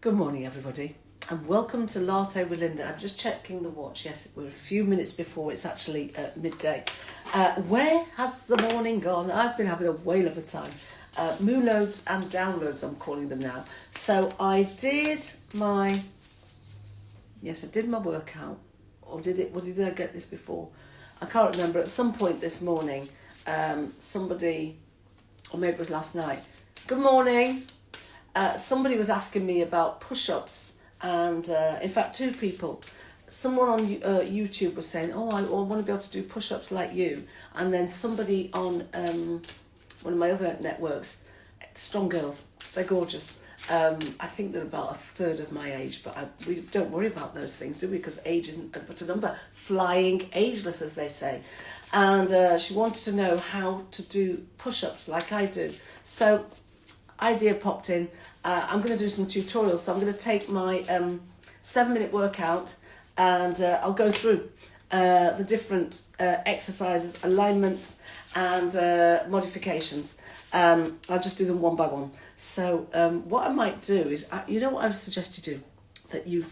Good morning, everybody, and welcome to Latte with Lynda. I'm just checking the watch. Yes, we're a few minutes before it's actually midday. Where has the morning gone? I've been having a whale of a time. Moonloads and downloads, I'm calling them now. So I did my workout, or did I get this before? I can't remember. At some point this morning, somebody, or maybe it was last night. Good morning. Somebody was asking me about push-ups, and in fact, two people. Someone on YouTube was saying, "Oh, I want to be able to do push-ups like you," and then somebody on one of my other networks, Strong Girls. They're gorgeous. I think they're about a third of my age, but we don't worry about those things, do we? Because age isn't but a number. Flying ageless, as they say. And she wanted to know how to do push-ups like I do. So idea popped in. I'm going to do some tutorials. So I'm going to take my 7-minute workout and I'll go through the different exercises, alignments and modifications. I'll just do them one by one. So what I might do is, you know what I would suggest you do? That you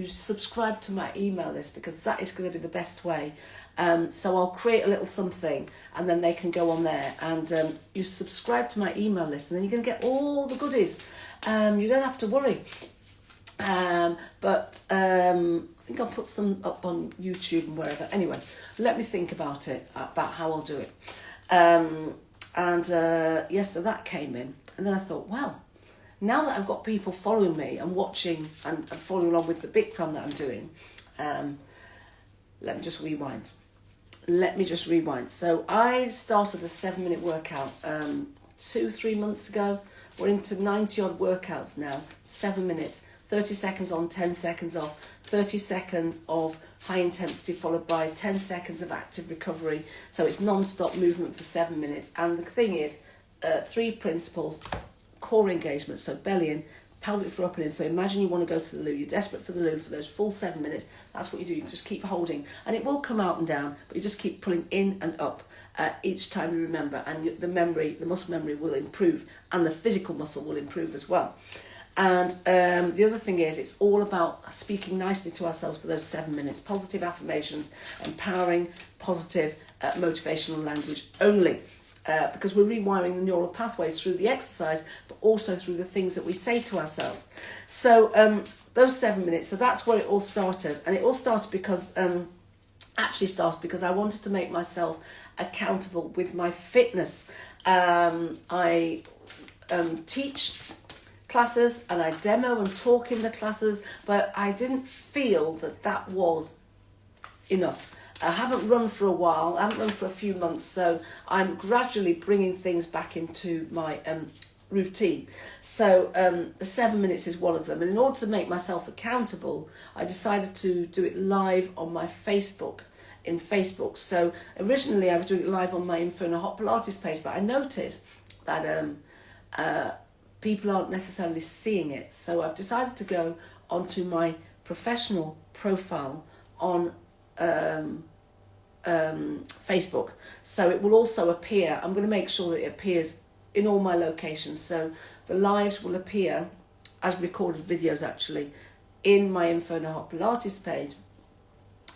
subscribe to my email list, because that is going to be the best way. So I'll create a little something and then they can go on there, and you subscribe to my email list and then you're going to get all the goodies. You don't have to worry. But I think I'll put some up on YouTube and wherever. Anyway, let me think about it, about how I'll do it. So that came in, and then I thought, well, now that I've got people following me and watching and following along with the Bkram that I'm doing, let me just rewind. So I started the 7-minute workout 2-3 months ago. We're into 90 odd workouts now. 7 minutes, 30 seconds on, 10 seconds off, 30 seconds of high intensity followed by 10 seconds of active recovery. So it's non-stop movement for 7 minutes. And the thing is, 3 principles: core engagement, so belly in, pelvic floor up and in. So imagine you want to go to the loo, you're desperate for the loo for those full 7 minutes. That's what you do. You just keep holding, and it will come out and down, but you just keep pulling in and up each time you remember, and the muscle memory will improve, and the physical muscle will improve as well. And the other thing is, it's all about speaking nicely to ourselves for those 7 minutes. Positive affirmations, empowering, positive, motivational language only. Because we're rewiring the neural pathways through the exercise, but also through the things that we say to ourselves. So those 7 minutes, so that's where it all started. And it all started because, I wanted to make myself accountable with my fitness. I teach classes and I demo and talk in the classes, but I didn't feel that was enough. I haven't run for a while. I haven't run for a few months, so I'm gradually bringing things back into my routine. So the 7 minutes is one of them. And in order to make myself accountable, I decided to do it live on my Facebook, in Facebook. So originally I was doing it live on my Inferno Hot Pilates page, but I noticed that people aren't necessarily seeing it. So I've decided to go onto my professional profile on Facebook, so it will also appear. I'm going to make sure that it appears in all my locations, so the lives will appear as recorded videos actually in my Inferno Hot Pilates page,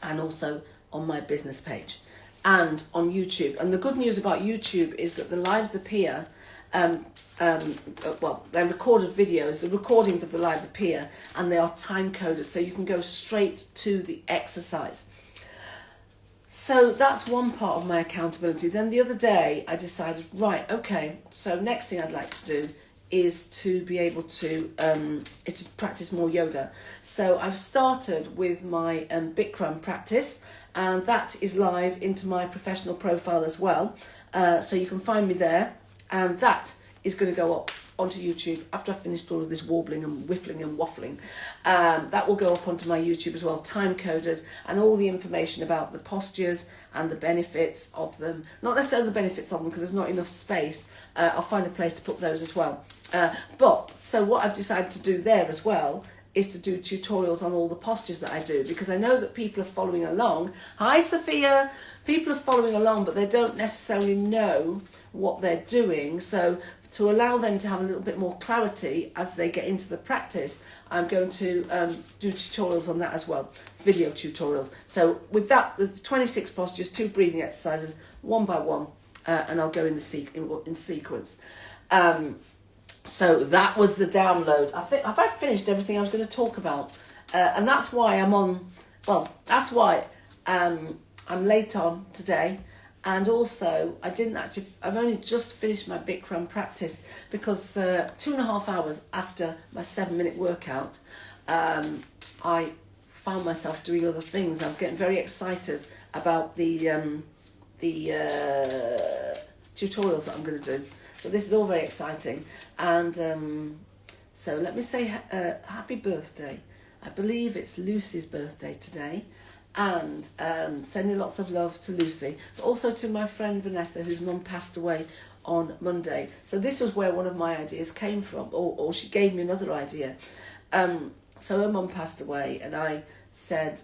and also on my business page and on YouTube. And the good news about YouTube is that the lives appear they're recorded videos. The recordings of the live appear, and they are time coded, so you can go straight to the exercise. So that's one part of my accountability. Then the other day I decided, right, okay, so next thing I'd like to do is to be able to practice more yoga. So I've started with my Bkram practice, and that is live into my professional profile as well. So you can find me there, and that is going to go up onto YouTube after I've finished all of this warbling and whiffling and waffling. That will go up onto my YouTube as well, time coded, and all the information about the postures and the benefits of them. Not necessarily the benefits of them, because there's not enough space. I'll find a place to put those as well. So what I've decided to do there as well is to do tutorials on all the postures that I do, because I know that people are following along. Hi Sophia! People are following along, but they don't necessarily know what they're doing. So to allow them to have a little bit more clarity as they get into the practice, I'm going to do tutorials on that as well, video tutorials. So with that, there's 26 postures, 2 breathing exercises, one by one, and I'll go in in sequence. So that was the download. I think I finished everything I was going to talk about, and that's why I'm on. Well, that's why I'm late on today. And also, I've only just finished my Bkram practice because 2.5 hours after my 7-minute workout, I found myself doing other things. I was getting very excited about the tutorials that I'm going to do. So this is all very exciting. And so let me say happy birthday. I believe it's Lucy's birthday today. And sending lots of love to Lucy, but also to my friend Vanessa, whose mum passed away on Monday. So this was where one of my ideas came from, or she gave me another idea. So her mum passed away, and I said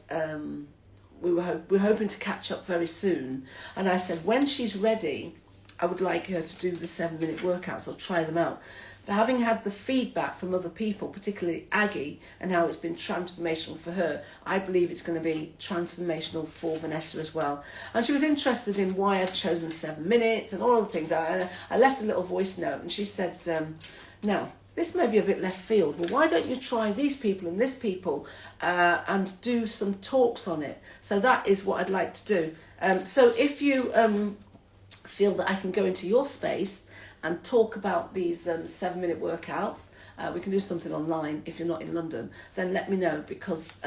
we're hoping to catch up very soon. And I said when she's ready, I would like her to do the 7-minute workouts or try them out. But having had the feedback from other people, particularly Aggie, and how it's been transformational for her, I believe it's going to be transformational for Vanessa as well. And she was interested in why I'd chosen 7 minutes and all of the things. I left a little voice note, and she said, now, this may be a bit left field, but why don't you try these people and this people and do some talks on it? So that is what I'd like to do. So if you feel that I can go into your space and talk about these 7-minute workouts, we can do something online if you're not in London, then let me know, because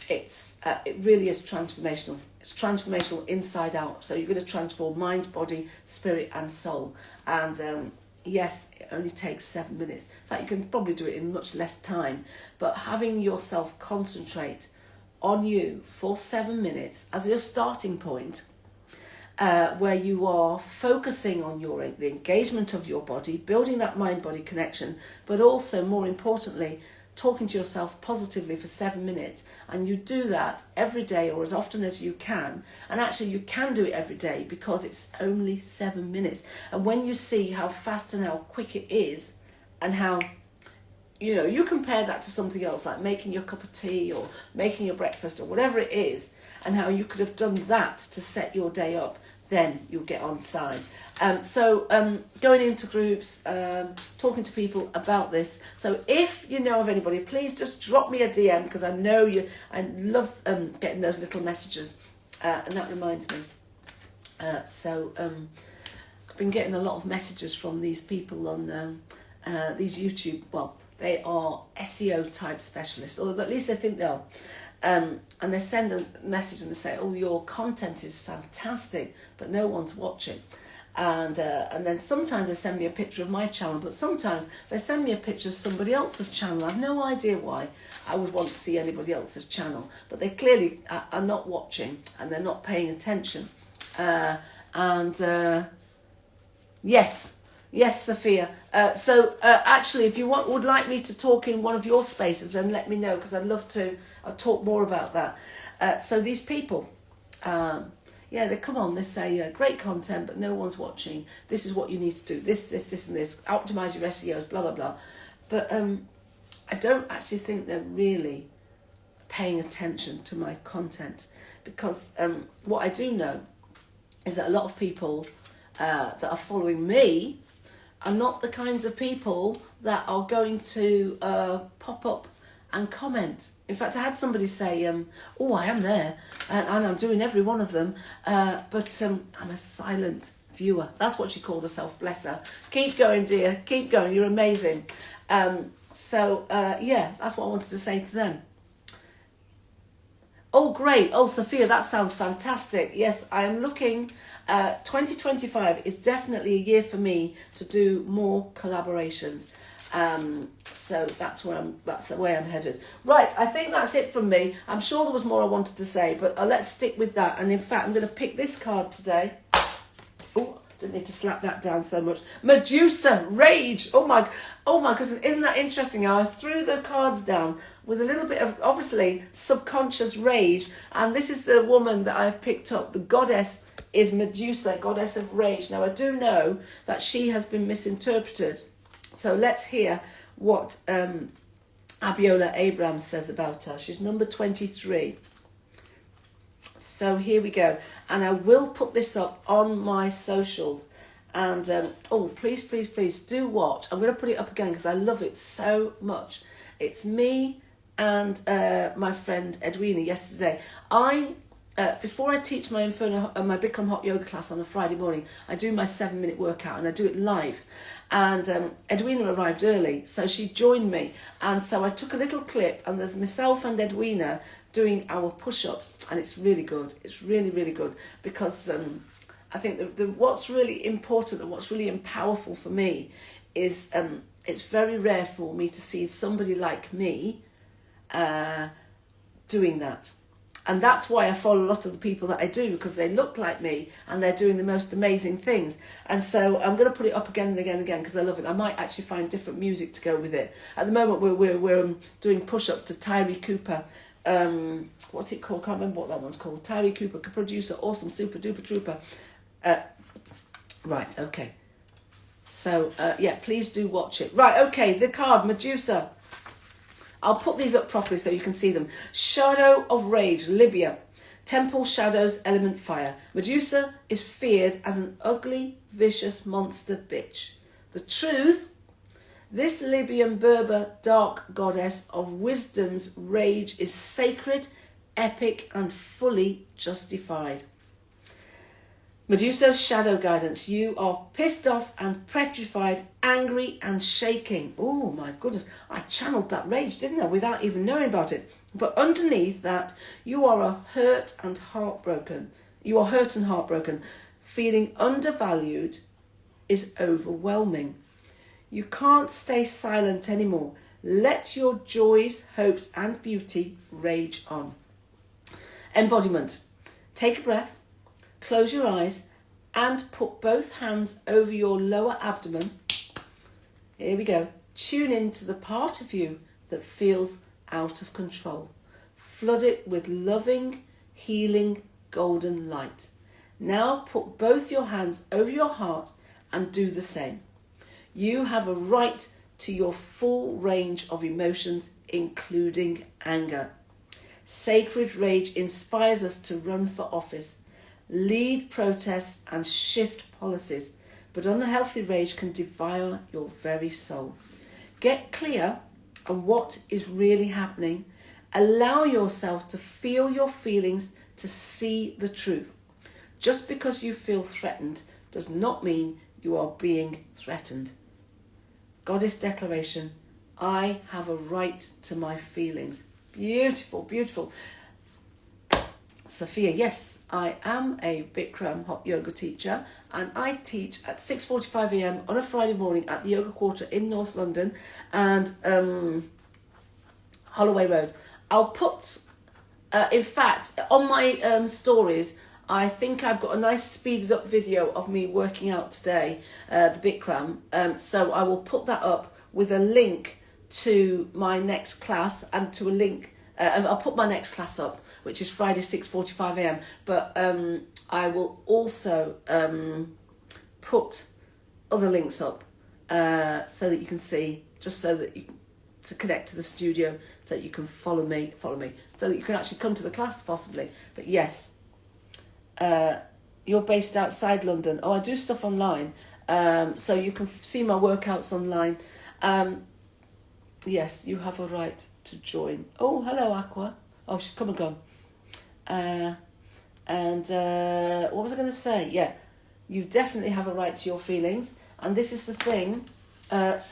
it really is transformational. It's transformational inside out. So you're going to transform mind, body, spirit and soul. And yes, it only takes 7 minutes. In fact, you can probably do it in much less time. But having yourself concentrate on you for 7 minutes as your starting point, where you are focusing on the engagement of your body, building that mind-body connection, but also, more importantly, talking to yourself positively for 7 minutes. And you do that every day or as often as you can. And actually, you can do it every day because it's only 7 minutes. And when you see how fast and how quick it is, and how, you compare that to something else, like making your cup of tea or making your breakfast or whatever it is, and how you could have done that to set your day up, then you'll get on side. So going into groups, talking to people about this. So if you know of anybody, please just drop me a DM, because I know I love getting those little messages. And that reminds me. I've been getting a lot of messages from these people on these YouTube, well, they are SEO type specialists, or at least they think they are. And they send a message and they say, oh, your content is fantastic, but no one's watching. And then sometimes they send me a picture of my channel, but sometimes they send me a picture of somebody else's channel. I've no idea why I would want to see anybody else's channel, but they clearly are not watching and they're not paying attention. Yes, Sophia. Actually, if you would like me to talk in one of your spaces, then let me know, because I'd love to. I'll talk more about that. So these people, they come on, they say, great content, but no one's watching. This is what you need to do. This, and this. Optimize your SEOs, blah, blah, blah. But I don't actually think they're really paying attention to my content, because what I do know is that a lot of people that are following me are not the kinds of people that are going to pop up and comment. In fact, I had somebody say, I am there and I'm doing every one of them, but I'm a silent viewer. That's what she called herself, bless her. Keep going, dear, keep going, you're amazing. That's what I wanted to say to them. Oh, great. Oh, Sophia, that sounds fantastic. Yes, I am looking. 2025 is definitely a year for me to do more collaborations. So that's the way I'm headed. Right, I think that's it from me. I'm sure there was more I wanted to say, but let's stick with that. And in fact, I'm going to pick this card today. Oh, Didn't need to slap that down so much. Medusa, rage. Oh my goodness. Isn't that interesting? I threw the cards down with a little bit of, obviously, subconscious rage. And this is the woman that I've picked up. The goddess is Medusa, goddess of rage. Now, I do know that she has been misinterpreted. So let's hear what Abiola Abraham says about her. She's number 23. So here we go. And I will put this up on my socials. And, please do watch. I'm going to put it up again because I love it so much. It's me and my friend Edwina yesterday. Before I teach my Bkram hot yoga class on a Friday morning, I do my 7-minute workout and I do it live. And Edwina arrived early, so she joined me. And so I took a little clip, and there's myself and Edwina doing our push-ups, and it's really good. It's really, really good because I think what's really important and what's really powerful for me is it's very rare for me to see somebody like me doing that. And that's why I follow a lot of the people that I do, because they look like me and they're doing the most amazing things. And so I'm going to put it up again and again and again because I love it. I might actually find different music to go with it. At the moment, we're doing push-up to Tyree Cooper. What's it called? Can't remember what that one's called. Tyree Cooper, producer, awesome, super duper trooper. Right, okay. So, please do watch it. Right, okay, the card, Medusa. I'll put these up properly so you can see them. Shadow of Rage, Libya. Temple Shadows, Element Fire. Medusa is feared as an ugly, vicious monster bitch. The truth, this Libyan Berber dark goddess of wisdom's rage is sacred, epic, and fully justified. Medusa's shadow guidance. You are pissed off and petrified, angry and shaking. Oh my goodness, I channeled that rage, didn't I, without even knowing about it. But underneath that, you are hurt and heartbroken. You are hurt and heartbroken. Feeling undervalued is overwhelming. You can't stay silent anymore. Let your joys, hopes and beauty rage on. Embodiment. Take a breath. Close your eyes and put both hands over your lower abdomen. Here we go. Tune into the part of you that feels out of control. Flood it with loving, healing, golden light. Now put both your hands over your heart and do the same. You have a right to your full range of emotions, including anger. Sacred rage inspires us to run for office, lead protests and shift policies, but unhealthy rage can devour your very soul. Get clear on what is really happening. Allow yourself to feel your feelings, to see the truth. Just because you feel threatened does not mean you are being threatened. Goddess declaration, I have a right to my feelings. Beautiful, beautiful. Sophia, yes, I am a Bkram hot yoga teacher and I teach at 6:45 a.m. on a Friday morning at the Yoga Quarter in North London and Holloway Road. I'll put, in fact, on my stories, I think I've got a nice speeded up video of me working out today, the Bkram. So I will put that up with a link to my next class and to a link, I'll put my next class up, which is Friday 6:45 a.m. But I will also put other links up so that you can see, just so that you to connect to the studio, so that you can follow me, so that you can actually come to the class possibly. But yes, you're based outside London. Oh, I do stuff online, so you can see my workouts online. Yes, you have a right to join. Oh, hello, Aqua. Oh, she's come and gone. What was I going to say? Yeah, you definitely have a right to your feelings. And this is the thing. This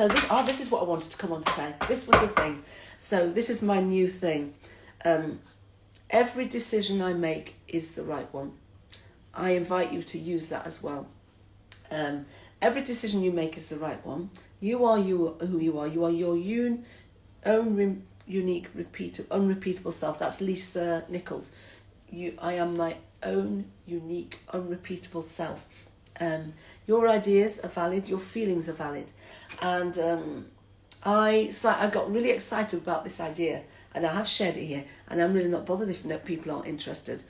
is what I wanted to come on to say. This was the thing. So this is my new thing. Every decision I make is the right one. I invite you to use that as well. Every decision you make is the right one. You are who you are. You are your own unique, unrepeatable self. That's Lisa Nichols. I am my own unique, unrepeatable self. Your ideas are valid, your feelings are valid. And I got really excited about this idea, and I have shared it here, and I'm really not bothered if people aren't interested,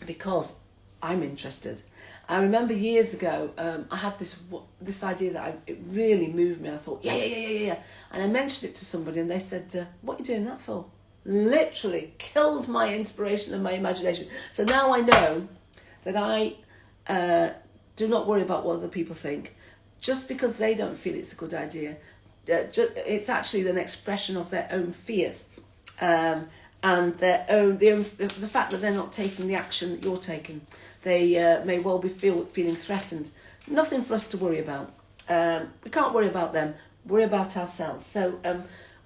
because I'm interested. I remember years ago, I had this idea that it really moved me. I thought, yeah. And I mentioned it to somebody, and they said, what are you doing that for? Literally killed my inspiration and my imagination. So now I know that I do not worry about what other people think. Just because they don't feel it's a good idea, it's actually an expression of their own fears, and the fact that they're not taking the action that you're taking. They may well be feeling threatened. Nothing for us to worry about. We can't worry about them. Worry about ourselves. So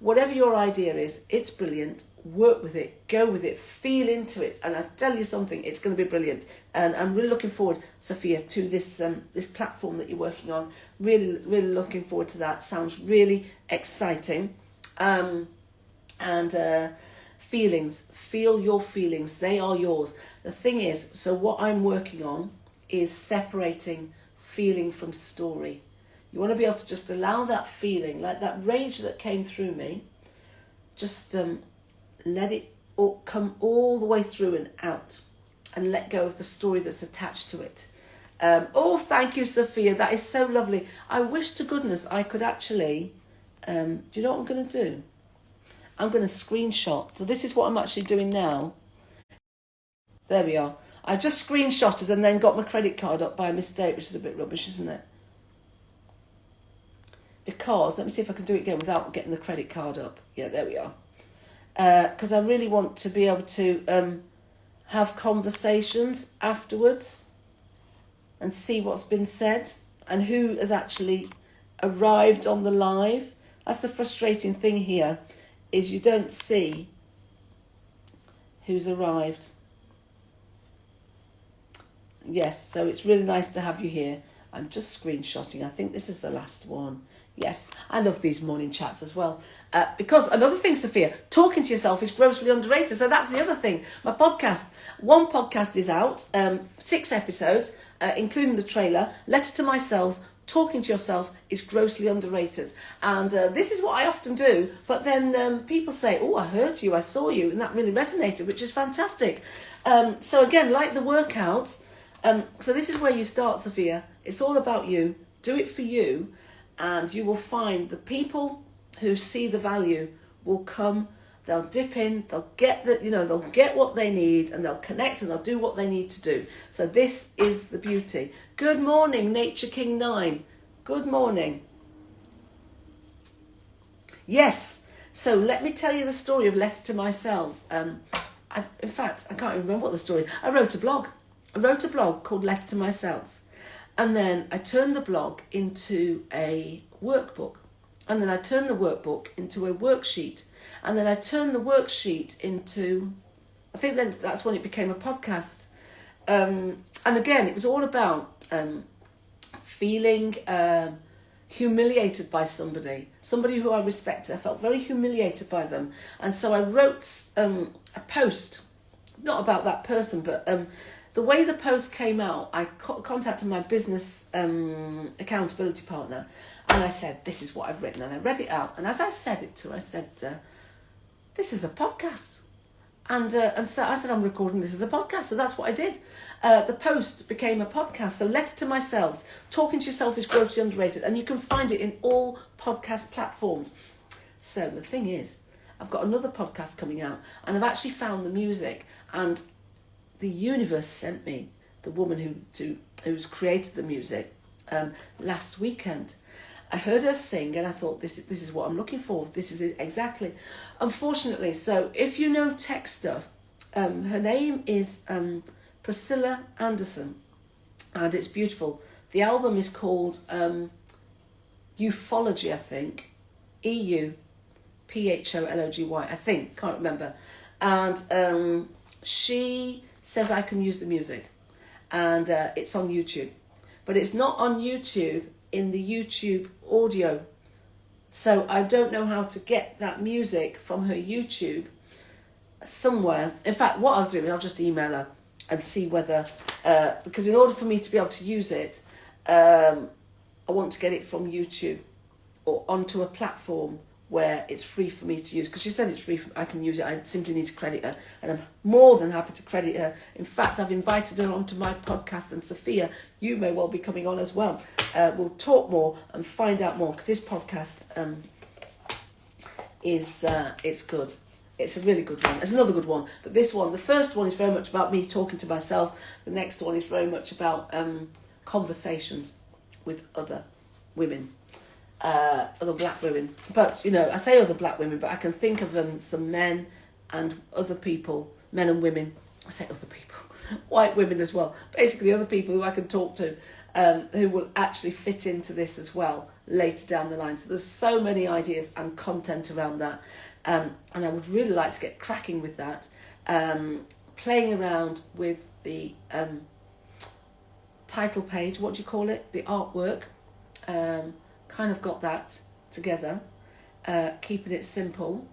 whatever your idea is, it's brilliant. Work with it. Go with it. Feel into it. And I tell you something, it's going to be brilliant. And I'm really looking forward, Sophia, to this platform that you're working on. Really, really looking forward to that. Sounds really exciting. Feelings. Feel your feelings. They are yours. The thing is, so what I'm working on is separating feeling from story. You want to be able to just allow that feeling, like that rage that came through me, just let it come all the way through and out, and let go of the story that's attached to it. Thank you, Sophia. That is so lovely. I wish to goodness I could actually, do you know what I'm going to do? I'm going to screenshot. So this is what I'm actually doing now. There we are. I just screenshotted and then got my credit card up by mistake, which is a bit rubbish, isn't it? Because, let me see if I can do it again without getting the credit card up. Yeah, there we are. Because I really want to be able to have conversations afterwards and see what's been said and who has actually arrived on the live. That's the frustrating thing here, is you don't see who's arrived. Yes, so it's really nice to have you here. I'm just screenshotting. I think this is the last one. Yes, I love these morning chats as well. Because another thing, Sophia, talking to yourself is grossly underrated. So that's the other thing. My podcast, one podcast is out, 6 episodes, including the trailer. Letter to Myself, talking to yourself is grossly underrated. And this is what I often do. But then people say, oh, I heard you, I saw you. And that really resonated, which is fantastic. So again, like the workouts, so this is where you start, Sophia. It's all about you. Do it for you. And you will find the people who see the value will come, they'll dip in, they'll get they'll get what they need, and they'll connect and they'll do what they need to do. So this is the beauty. Good morning, Nature King 9. Good morning. Yes. So let me tell you the story of Letter to Myself. In fact, I can't even remember what the story. I wrote a blog called Letter to Myself. And then I turned the blog into a workbook. And then I turned the workbook into a worksheet. And then I turned the worksheet into, I think then that's when it became a podcast. And again, it was all about feeling humiliated by somebody who I respected. I felt very humiliated by them. And so I wrote a post, not about that person, but the way the post came out, I contacted my business accountability partner, and I said, this is what I've written, and I read it out. And as I said it to her, I said, this is a podcast. And so I said, I'm recording this as a podcast. So that's what I did. The post became a podcast. So Letter to Myself, talking to yourself is grossly underrated, and you can find it in all podcast platforms. So the thing is, I've got another podcast coming out, and I've actually found the music, and the universe sent me the woman who's created the music last weekend. I heard her sing and I thought, this is what I'm looking for. This is it exactly. Unfortunately, so if you know tech stuff, her name is Priscilla Anderson, and it's beautiful. The album is called Ufology, I think. EUPHOLOGY, I think. Can't remember. And she says I can use the music, and it's on YouTube, but it's not on YouTube in the YouTube audio, so I don't know how to get that music from her YouTube somewhere. In fact, what I'll do is I'll just email her and see whether, because in order for me to be able to use it, I want to get it from YouTube or onto a platform where it's free for me to use. Because she says it's free, I can use it, I simply need to credit her. And I'm more than happy to credit her. In fact, I've invited her onto my podcast, and Sophia, you may well be coming on as well. We'll talk more and find out more, because this podcast it's good. It's a really good one. There's another good one, but this one, the first one is very much about me talking to myself. The next one is very much about conversations with other women, other black women. But, you know, I say other black women, but I can think of some men and other people, men and women. I say other people, white women as well. Basically, other people who I can talk to, who will actually fit into this as well later down the line. So there's so many ideas and content around that. And I would really like to get cracking with that, playing around with the title page, what do you call it, the artwork, kind of got that together, keeping it simple,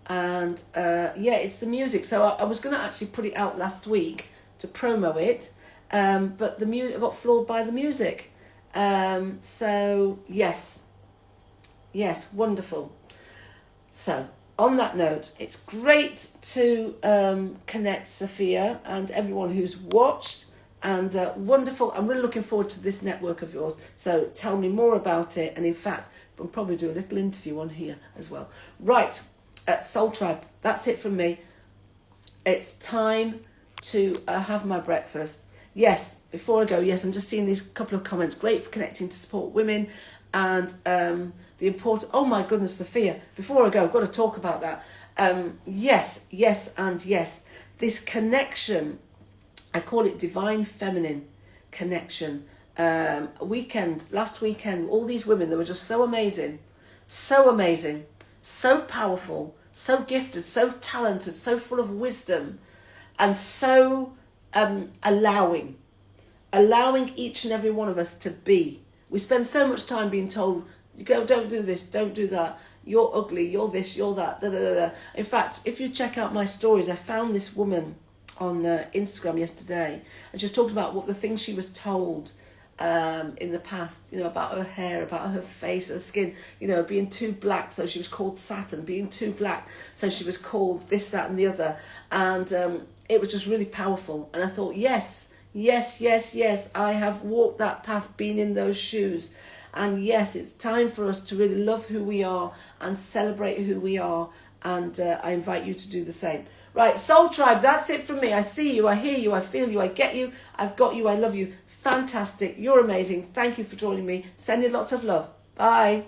and yeah, it's the music. So I was going to actually put it out last week to promo it, but the music, I got floored by the music, so yes, wonderful. So on that note, it's great to connect, Sophia, and everyone who's watched, and wonderful. I'm really looking forward to this network of yours. So tell me more about it. And in fact, I'll probably do a little interview on here as well. Right, Soul Tribe, that's it from me. It's time to have my breakfast. Yes, before I go, yes, I'm just seeing these couple of comments. Great for connecting to support women, and the important, oh my goodness, Sophia, before I go, I've got to talk about that. Yes, and yes. This connection, I call it divine feminine connection. Last weekend, all these women, they were just so amazing, so powerful, so gifted, so talented, so full of wisdom, and so allowing each and every one of us to be. We spend so much time being told, you go, don't do this, don't do that, you're ugly, you're this, you're that, da, da, da, da. In fact, if you check out my stories, I found this woman on Instagram yesterday, and she was talking about what the things she was told in the past, you know, about her hair, about her face, her skin, you know, being too black, so she was called Saturn, being too black, so she was called this, that, and the other, and it was just really powerful. And I thought, yes, I have walked that path, been in those shoes. And yes, it's time for us to really love who we are and celebrate who we are. And I invite you to do the same. Right, Soul Tribe, that's it from me. I see you, I hear you, I feel you, I get you, I've got you, I love you. Fantastic, you're amazing. Thank you for joining me. Sending lots of love. Bye.